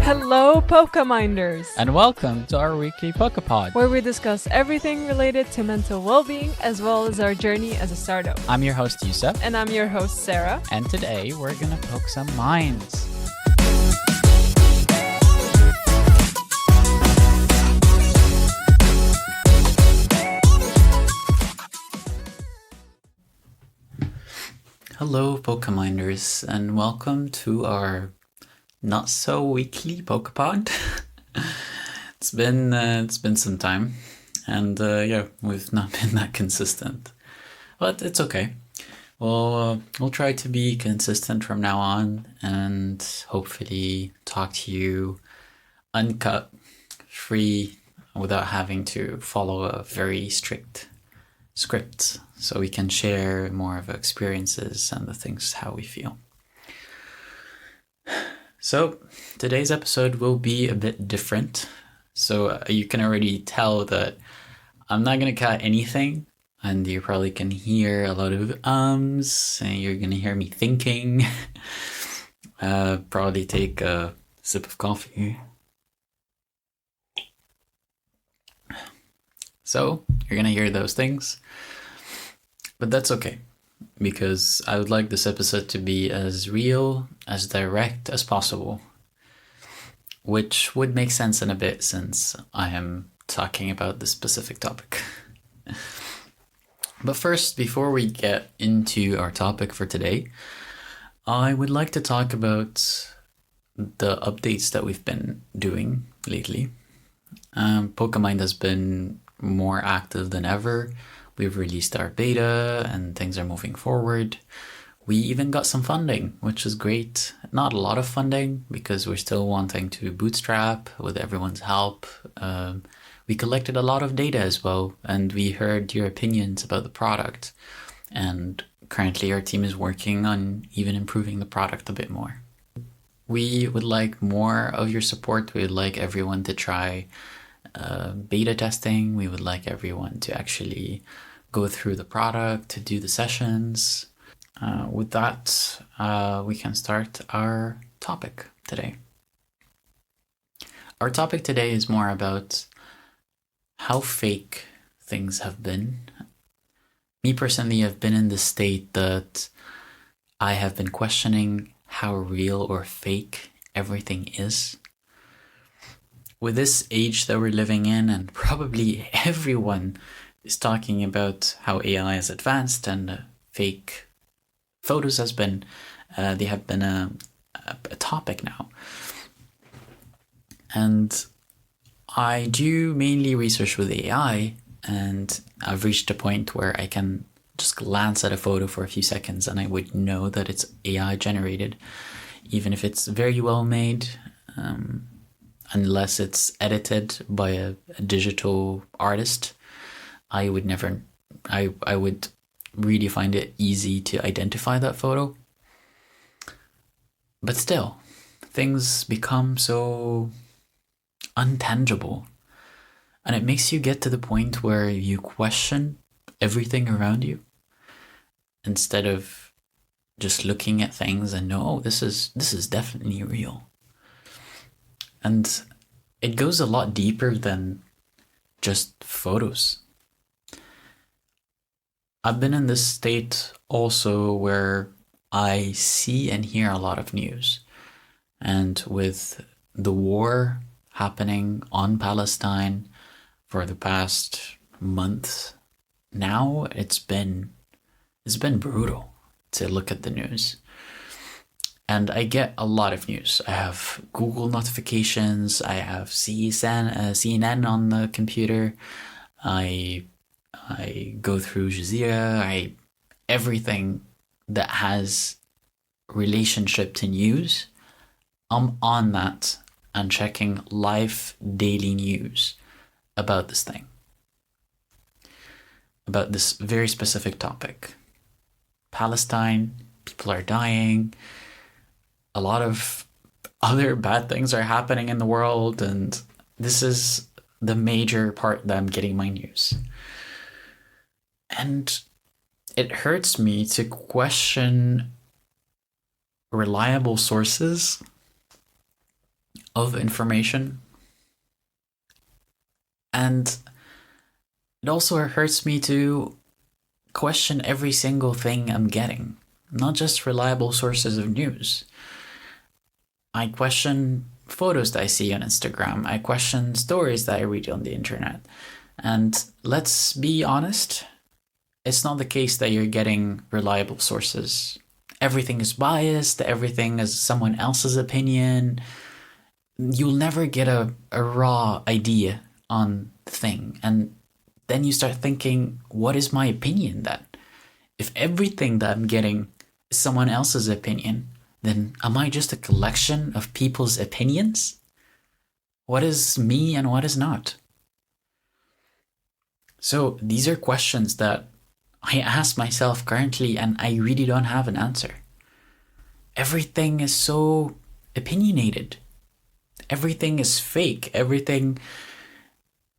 Hello, Pokaminders! And welcome to our weekly Pokapod, where we discuss everything related to mental well-being as well as our journey as a startup. I'm your host Youssef. And I'm your host Sarah. And today we're gonna poke some minds. Hello, Pokaminders, and welcome to our not so weekly Pokapod. It's been some time, and we've not been that consistent, but it's okay. We'll try to be consistent from now on, and hopefully talk to you uncut, free, without having to follow a very strict script, so we can share more of our experiences and the things how we feel. So today's episode will be a bit different. So you can already tell that I'm not going to cut anything, and you probably can hear a lot of ums, and you're going to hear me thinking. Probably take a sip of coffee. So you're going to hear those things, but that's okay, because I would like this episode to be as real, as direct as possible, which would make sense in a bit since I am talking about this specific topic. But first, before we get into our topic for today, I would like to talk about the updates that we've been doing lately. Pokamind has been more active than ever. We've released our beta and things are moving forward. We even got some funding, which is great. Not a lot of funding because we're still wanting to bootstrap with everyone's help. We collected a lot of data as well, and we heard your opinions about the product. And currently our team is working on even improving the product a bit more. We would like more of your support. We would like everyone to try beta testing. We would like everyone to actually go through the product, to do the sessions. With that, we can start our topic today. Our topic today is more about how fake things have been. Me personally, I've been in the state that I have been questioning how real or fake everything is. With this age that we're living in, and probably everyone is talking about how AI is advanced and fake photos have been a topic now. And I do mainly research with AI, and I've reached a point where I can just glance at a photo for a few seconds and I would know that it's AI generated, even if it's very well made. Unless it's edited by a digital artist, I would really find it easy to identify that photo. But still, things become so untangible, and it makes you get to the point where you question everything around you instead of just looking at things and know, oh, this is definitely real. And it goes a lot deeper than just photos. I've been in this state also where I see and hear a lot of news. And with the war happening on Palestine for the past month now, it's been brutal to look at the news. And I get a lot of news. I have Google notifications. I have CNN on the computer. I go through Jazeera. Everything that has relationship to news, I'm on that and checking live daily news about this thing, about this very specific topic. Palestine, people are dying. A lot of other bad things are happening in the world, and this is the major part that I'm getting my news. And it hurts me to question reliable sources of information. And it also hurts me to question every single thing I'm getting, not just reliable sources of news. I question photos that I see on Instagram. I question stories that I read on the internet. And let's be honest, it's not the case that you're getting reliable sources. Everything is biased, everything is someone else's opinion. You'll never get a raw idea on the thing. And then you start thinking, what is my opinion then? If everything that I'm getting is someone else's opinion, then am I just a collection of people's opinions? What is me and what is not? So these are questions that I ask myself currently, and I really don't have an answer. Everything is so opinionated. Everything is fake. Everything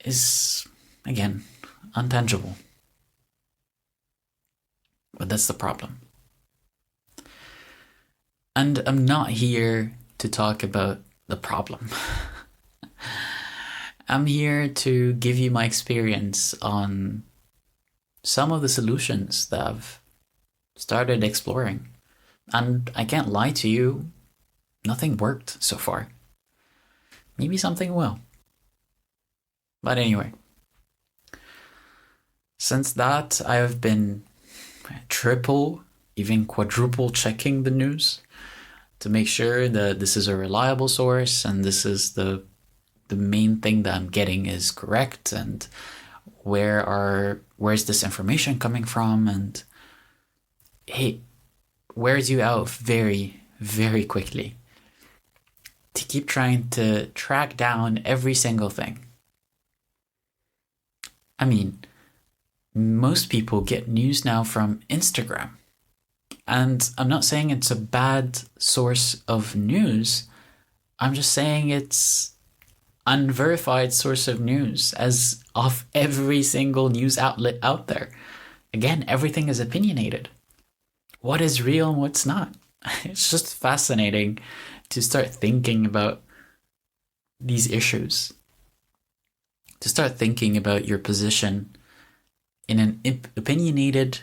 is, again, untangible. But that's the problem. And I'm not here to talk about the problem. I'm here to give you my experience on some of the solutions that I've started exploring. And I can't lie to you, nothing worked so far. Maybe something will. But anyway, since that, I've been triple, even quadruple checking the news to make sure that this is a reliable source and this is the main thing that I'm getting is correct, and where's this information coming from, and it wears you out very, very quickly to keep trying to track down every single thing. I mean, most people get news now from Instagram. And I'm not saying it's a bad source of news. I'm just saying it's unverified source of news as of every single news outlet out there. Again, everything is opinionated. What is real and what's not? It's just fascinating to start thinking about these issues. To start thinking about your position in an opinionated,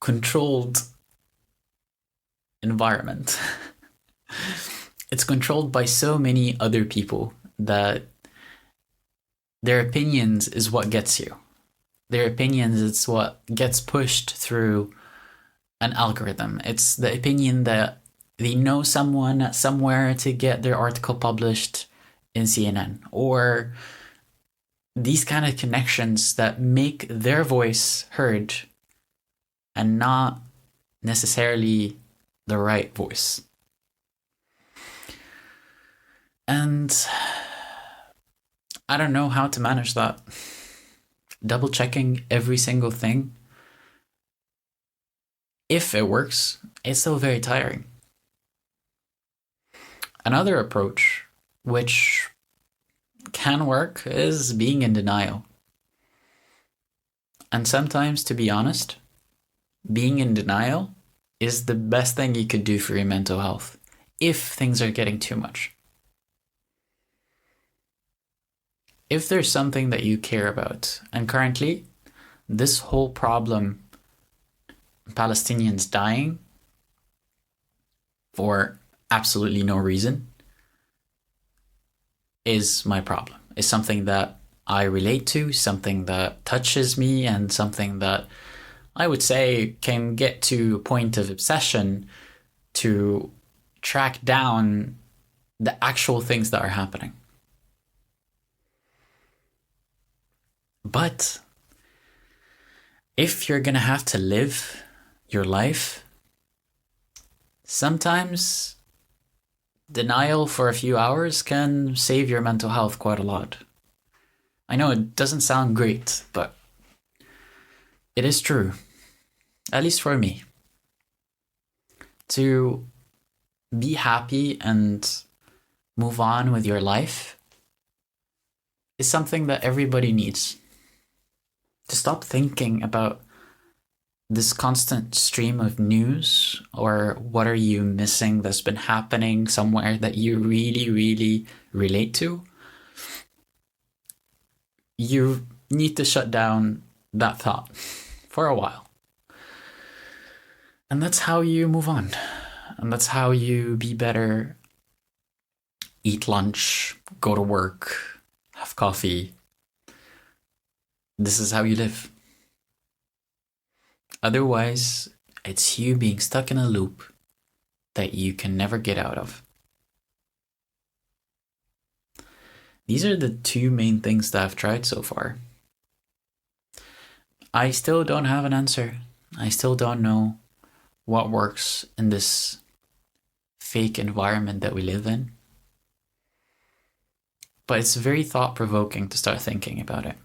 controlled environment. It's controlled by so many other people that their opinions is what gets you. Their opinions is what gets pushed through an algorithm. It's the opinion that they know someone somewhere to get their article published in CNN, or these kind of connections that make their voice heard and not necessarily the right voice. And I don't know how to manage that. Double checking every single thing. If it works, it's still very tiring. Another approach, which can work, is being in denial. And sometimes, to be honest, being in denial is the best thing you could do for your mental health if things are getting too much. If there's something that you care about, and currently this whole problem, Palestinians dying for absolutely no reason, is my problem. Is something that I relate to, something that touches me, and something that I would say can get to a point of obsession to track down the actual things that are happening. But if you're gonna have to live your life, sometimes denial for a few hours can save your mental health quite a lot. I know it doesn't sound great, but it is true, at least for me. To be happy and move on with your life is something that everybody needs. To stop thinking about this constant stream of news or what are you missing that's been happening somewhere that you really, really relate to, you need to shut down that thought for a while. And that's how you move on. And that's how you be better, eat lunch, go to work, have coffee. This is how you live. Otherwise, it's you being stuck in a loop that you can never get out of. These are the two main things that I've tried so far. I still don't have an answer. I still don't know what works in this fake environment that we live in. But it's very thought-provoking to start thinking about it.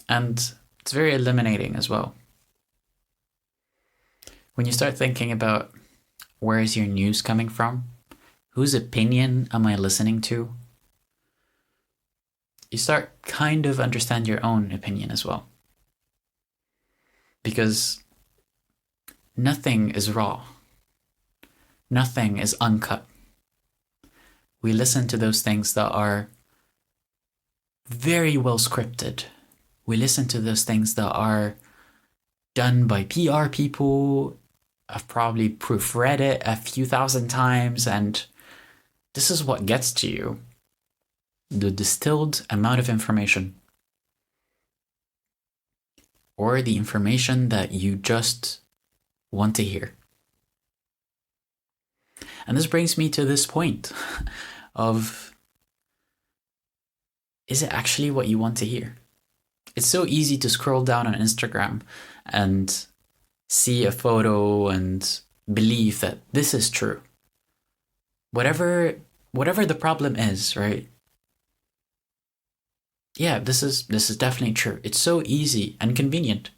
And it's very eliminating as well. When you start thinking about where is your news coming from, whose opinion am I listening to, you start kind of understand your own opinion as well. Because nothing is raw. Nothing is uncut. We listen to those things that are very well scripted. We listen to those things that are done by PR people. I've probably proofread it a few thousand times, and this is what gets to you. The distilled amount of information. Or the information that you just want to hear. And this brings me to this point of, is it actually what you want to hear? It's so easy to scroll down on Instagram and see a photo and believe that this is true. Whatever the problem is, right? Yeah, this is definitely true. It's so easy and convenient.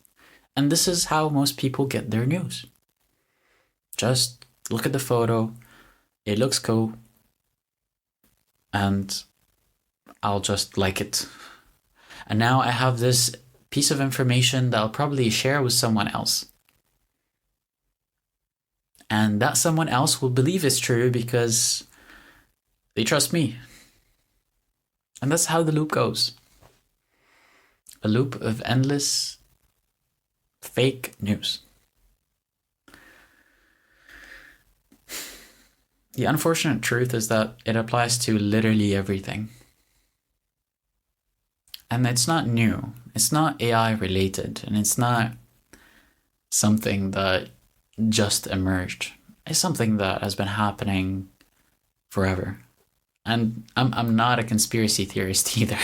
And this is how most people get their news. Just look at the photo. It looks cool. And I'll just like it. And now I have this piece of information that I'll probably share with someone else. And that someone else will believe it's true because they trust me. And that's how the loop goes. A loop of endless fake news. The unfortunate truth is that it applies to literally everything. And it's not new. It's not AI related. And it's not something that just emerged. It's something that has been happening forever. And I'm not a conspiracy theorist either.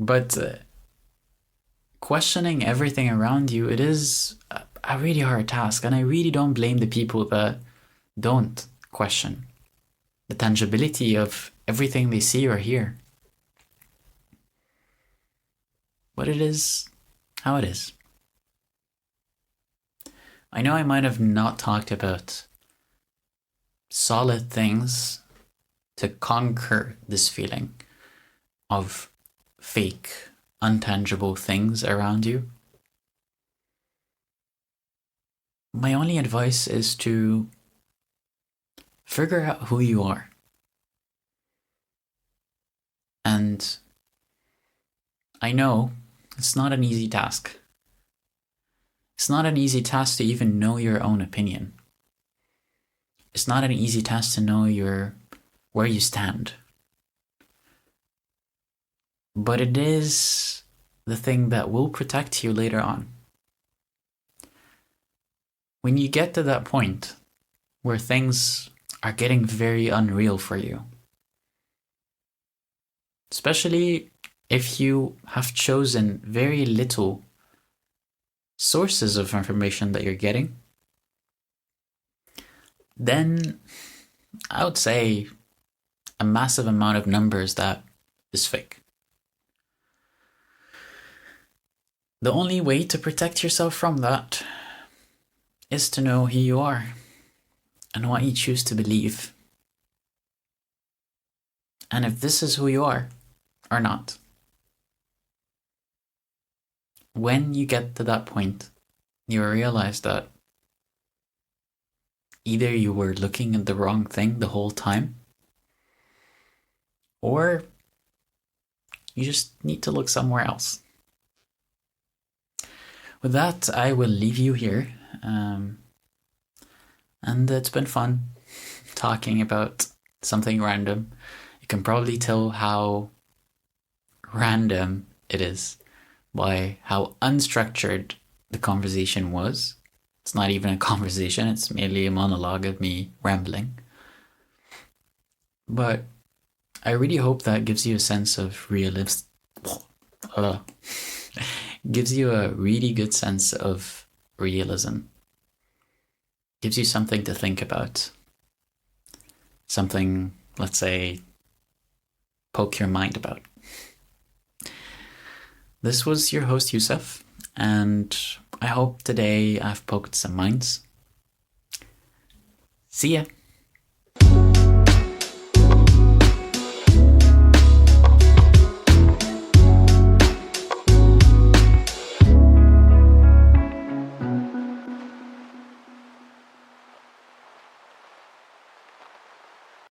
But questioning everything around you, it is a really hard task. And I really don't blame the people that don't question the tangibility of everything they see or hear. But it is how it is. I know I might have not talked about solid things to conquer this feeling of fake, untangible things around you. My only advice is to figure out who you are. And I know it's not an easy task. It's not an easy task to even know your own opinion. It's not an easy task to know where you stand. But it is the thing that will protect you later on. When you get to that point where things are getting very unreal for you, especially if you have chosen very little sources of information that you're getting, then I would say a massive amount of numbers that is fake. The only way to protect yourself from that is to know who you are and what you choose to believe. And if this is who you are or not. when you get to that point, you realize that either you were looking at the wrong thing the whole time, or you just need to look somewhere else. With that, I will leave you here. And it's been fun talking about something random. You can probably tell how random it is by how unstructured the conversation was. It's not even a conversation, it's merely a monologue of me rambling. But I really hope that gives you a sense of gives you a really good sense of realism. Gives you something to think about. Something, let's say, poke your mind about. This was your host, Youssef, and I hope today I've poked some minds. See ya!